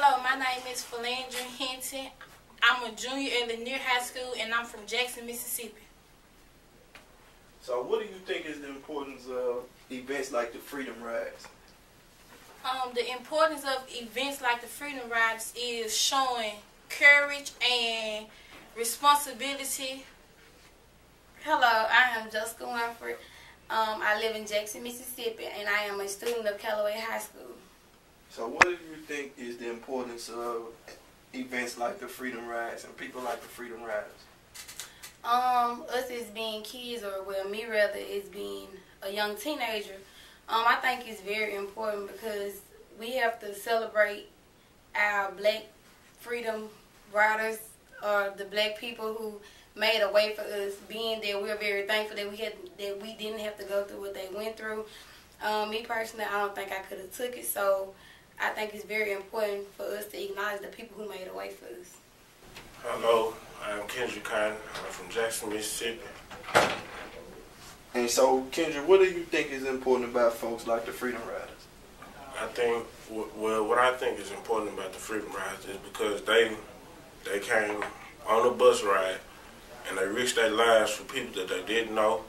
Hello, my name is Philandra Hinton. I'm a junior at Lanier High School, and I'm from Jackson, Mississippi. So what do you think is the importance of events like the Freedom Rides? The importance of events like the Freedom Rides is showing courage and responsibility. Hello, I am Jessica Winford. I live in Jackson, Mississippi, and I am a student of Callaway High School. So what do you think is the importance of events like the Freedom Rides and people like the Freedom Riders? Us as being kids, or well, me rather, as being a young teenager, I think it's very important because we have to celebrate our black freedom riders, or the black people who made a way for us. Being that we're very thankful that we didn't have to go through what they went through. Me personally, I don't think I could have took it, so I think it's very important for us to acknowledge the people who made a way for us. Hello, I'm Kendrick Cotton. I'm from Jackson, Mississippi. And so, Kendra, what do you think is important about folks like the Freedom Riders? I think, well, what I think is important about the Freedom Riders is because they came on a bus ride and they risked their lives for people that they didn't know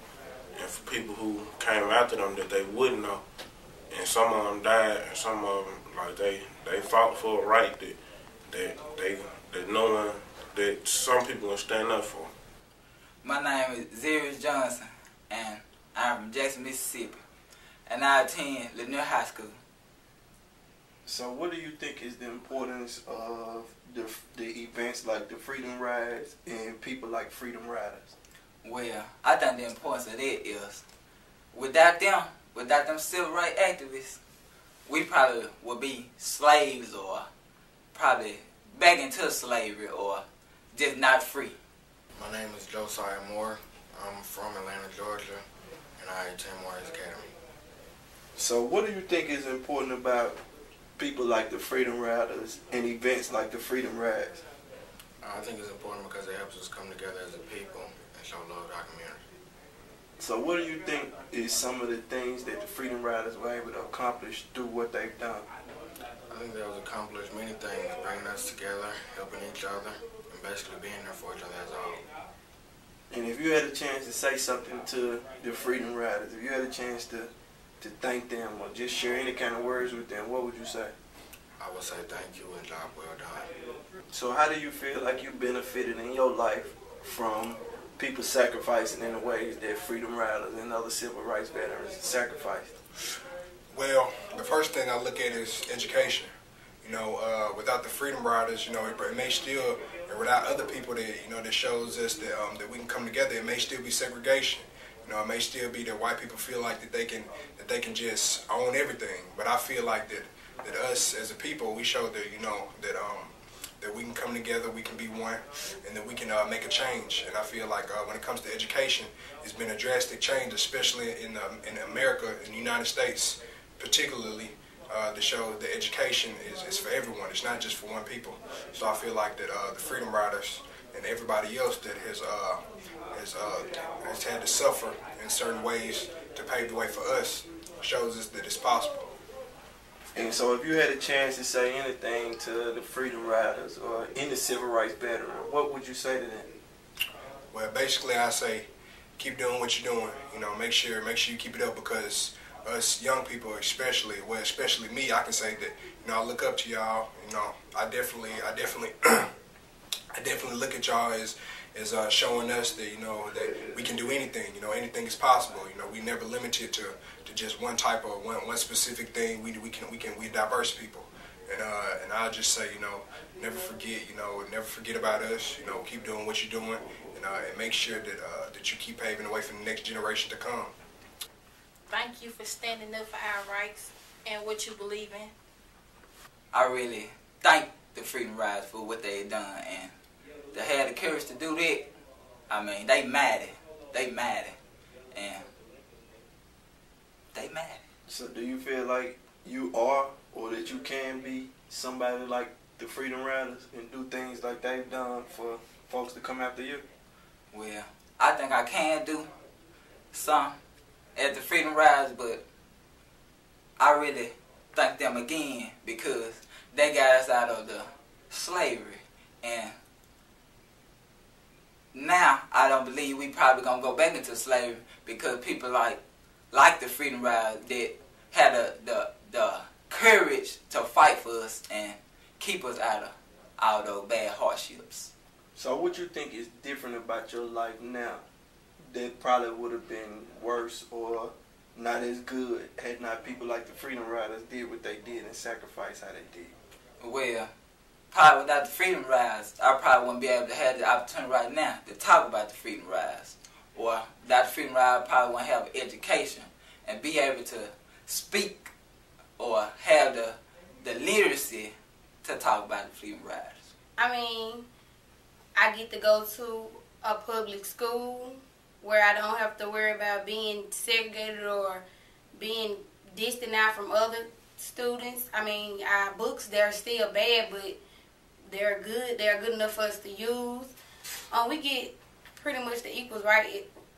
and for people who came after them that they wouldn't know. And some of them died, and some of them, like, they fought for a right that no one, that some people will stand up for. My name is Zarius Johnson, and I'm from Jackson, Mississippi, and I attend Lanier High School. So what do you think is the importance of the events like the Freedom Rides and people like Freedom Riders? Well, I think the importance of that is, without them civil rights activists, we probably would be slaves, or probably back into slavery, or just not free. My name is Josiah Moore. I'm from Atlanta, Georgia, and I attend Morris Academy. So what do you think is important about people like the Freedom Riders and events like the Freedom Rides? I think it's important because it helps us come together as a people and show love to our community. So what do you think is some of the things that the Freedom Riders were able to accomplish through what they've done? I think they was accomplished many things, bringing us together, helping each other, and basically being there for each other as a whole. And if you had a chance to say something to the Freedom Riders, if you had a chance to thank them or just share any kind of words with them, what would you say? I would say thank you and job well done. So how do you feel like you benefited in your life from people sacrificing in the ways that Freedom Riders and other civil rights veterans sacrificed? Well, the first thing I look at is education. You know, without the Freedom Riders, you know, it may still, and without other people that, you know, that shows us that we can come together, it may still be segregation. You know, it may still be that white people feel like that they can just own everything. But I feel like that us as a people, we show that, you know, that we can come together, we can be one, and that we can make a change. And I feel like when it comes to education, it's been a drastic change, especially in America, in the United States, particularly, to show that education is for everyone. It's not just for one people. So I feel like that the Freedom Riders and everybody else that has had to suffer in certain ways to pave the way for us shows us that it's possible. And so if you had a chance to say anything to the Freedom Riders or any civil rights veteran, what would you say to them? Well, basically I say keep doing what you're doing. You know, make sure you keep it up, because us young people, especially me, I can say that, you know, I look up to y'all. You know, I definitely look at y'all as showing us that, you know, that we can do anything. You know, anything is possible. You know, we never limited to just one type of one specific thing. We diverse people, and I'll just say, you know, never forget about us. You know, keep doing what you're doing, and make sure that you keep paving the way for the next generation to come. Thank you for standing up for our rights and what you believe in. I really thank the Freedom Riders for what they done, and to have the courage to do that. I mean, they mighty, and they mad. So do you feel like you are, or that you can be somebody like the Freedom Riders and do things like they've done for folks to come after you? Well, I think I can do some as the Freedom Riders, but I really thank them again because they got us out of the slavery. And now I don't believe we probably gonna go back into slavery because people like the Freedom Riders that had the courage to fight for us and keep us out of all those bad hardships. So what you think is different about your life now that probably would have been worse or not as good had not people like the Freedom Riders did what they did and sacrificed how they did? Well, probably without the Freedom Riders, I probably wouldn't be able to have the opportunity right now to talk about the Freedom Riders. Or without the Freedom Riders, I probably wouldn't have education and be able to speak or have the literacy to talk about the Freedom Riders. I mean, I get to go to a public school where I don't have to worry about being segregated or being distant out from other students. I mean, our books, they're still bad, but they're good. They're good enough for us to use. We get pretty much the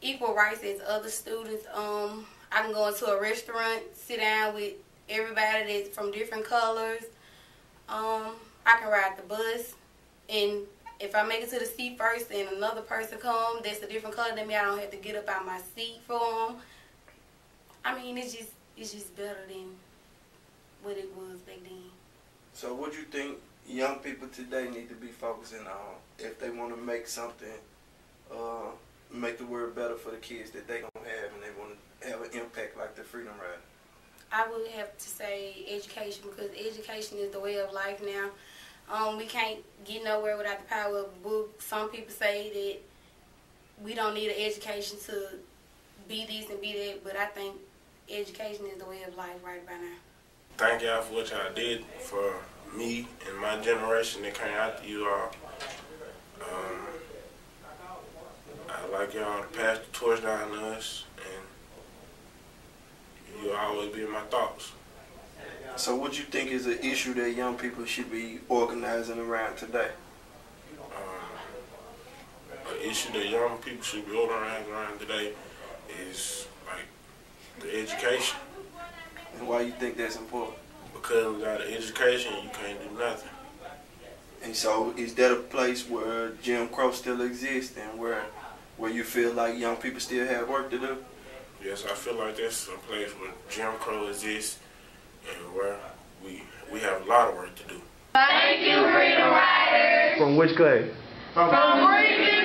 equal rights as other students. I can go into a restaurant, sit down with everybody that's from different colors. I can ride the bus, and if I make it to the seat first and another person comes that's a different color than me, I don't have to get up out my seat for them. I mean, it's just better than what it was back then. So what do you think young people today need to be focusing on if they want to make something, make the world better for the kids that they gonna have and they want to have an impact like the Freedom Rider? I would have to say education, because education is the way of life now. We can't get nowhere without the power of a book. Some people say that we don't need an education to be this and be that, but I think education is the way of life right about now. Thank y'all for what y'all did for me and my generation that came after you all. I'd like y'all to pass the torch down to us, and you'll always be in my thoughts. So what you think is an issue that young people should be organizing around today? An issue that young people should be organizing around today is like the education. And why you think that's important? Because without an education, you can't do nothing. And so is that a place where Jim Crow still exists and where you feel like young people still have work to do? Yes, I feel like that's a place where Jim Crow exists and where we have a lot of work to do. Thank you, Freedom Riders. From which class? From Freedom